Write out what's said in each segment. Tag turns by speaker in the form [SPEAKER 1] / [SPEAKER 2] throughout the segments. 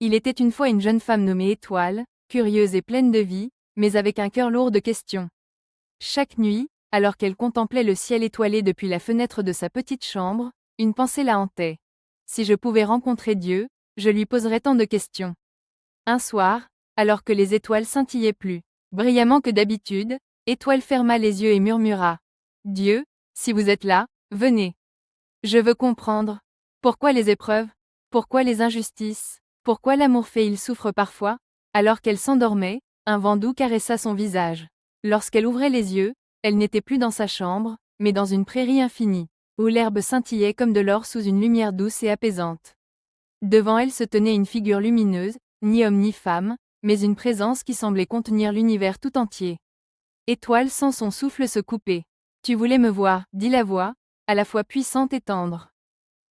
[SPEAKER 1] Il était une fois une jeune femme nommée Étoile, curieuse et pleine de vie, mais avec un cœur lourd de questions. Chaque nuit, alors qu'elle contemplait le ciel étoilé depuis la fenêtre de sa petite chambre, une pensée la hantait. Si je pouvais rencontrer Dieu, je lui poserais tant de questions. Un soir, alors que les étoiles scintillaient plus brillamment que d'habitude, Étoile ferma les yeux et murmura. Dieu, si vous êtes là, venez. Je veux comprendre. Pourquoi les épreuves? Pourquoi les injustices? Pourquoi l'amour fait-il souffre parfois? Alors qu'elle s'endormait, un vent doux caressa son visage. Lorsqu'elle ouvrait les yeux, elle n'était plus dans sa chambre, mais dans une prairie infinie, où l'herbe scintillait comme de l'or sous une lumière douce et apaisante. Devant elle se tenait une figure lumineuse, ni homme ni femme, mais une présence qui semblait contenir l'univers tout entier. Étoile sent son souffle se couper. Tu voulais me voir, dit la voix, à la fois puissante et tendre.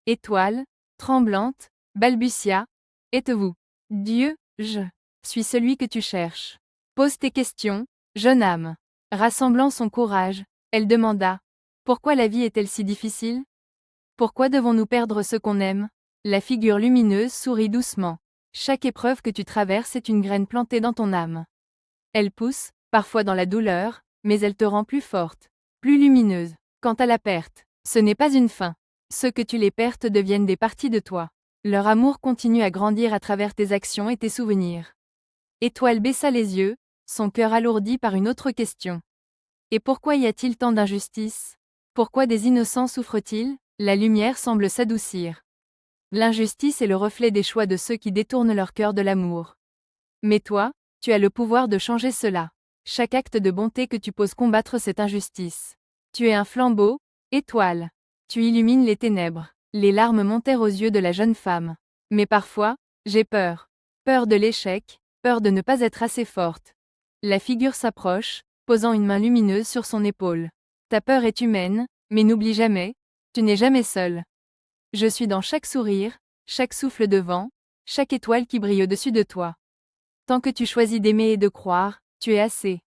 [SPEAKER 1] Étoile, tremblante, balbutia. Êtes-vous Dieu, je suis celui que tu cherches. Pose tes questions, jeune âme. Rassemblant son courage, elle demanda. Pourquoi la vie est-elle si difficile? Pourquoi devons-nous perdre ce qu'on aime? La figure lumineuse sourit doucement. Chaque épreuve que tu traverses est une graine plantée dans ton âme. Elle pousse, parfois dans la douleur, mais elle te rend plus forte, plus lumineuse. Quant à la perte, ce n'est pas une fin. Ceux que tu les pertes deviennent des parties de toi. Leur amour continue à grandir à travers tes actions et tes souvenirs. Étoile baissa les yeux, son cœur alourdi par une autre question. Et pourquoi y a-t-il tant d'injustice? Pourquoi des innocents souffrent-ils? La lumière semble s'adoucir. L'injustice est le reflet des choix de ceux qui détournent leur cœur de l'amour. Mais toi, tu as le pouvoir de changer cela. Chaque acte de bonté que tu poses combattre cette injustice. Tu es un flambeau, Étoile. Tu illumines les ténèbres. Les larmes montèrent aux yeux de la jeune femme. Mais parfois, j'ai peur. Peur de l'échec, peur de ne pas être assez forte. La figure s'approche, posant une main lumineuse sur son épaule. Ta peur est humaine, mais n'oublie jamais, tu n'es jamais seul. Je suis dans chaque sourire, chaque souffle de vent, chaque étoile qui brille au-dessus de toi. Tant que tu choisis d'aimer et de croire, tu es assez.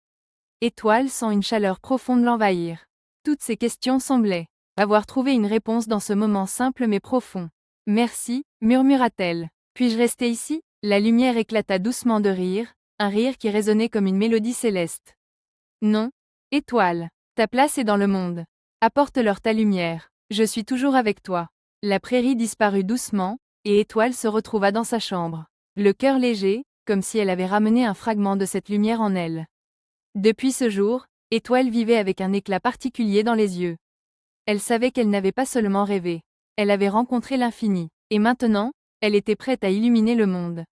[SPEAKER 1] Étoile sent une chaleur profonde l'envahir. Toutes ces questions semblaient avoir trouvé une réponse dans ce moment simple mais profond. Merci, murmura-t-elle. Puis-je rester ici? La lumière éclata doucement de rire, un rire qui résonnait comme une mélodie céleste. Non, Étoile. Ta place est dans le monde. Apporte-leur ta lumière. Je suis toujours avec toi. La prairie disparut doucement, et Étoile se retrouva dans sa chambre. Le cœur léger, comme si elle avait ramené un fragment de cette lumière en elle. Depuis ce jour, Étoile vivait avec un éclat particulier dans les yeux. Elle savait qu'elle n'avait pas seulement rêvé. Elle avait rencontré l'infini. Et maintenant, elle était prête à illuminer le monde.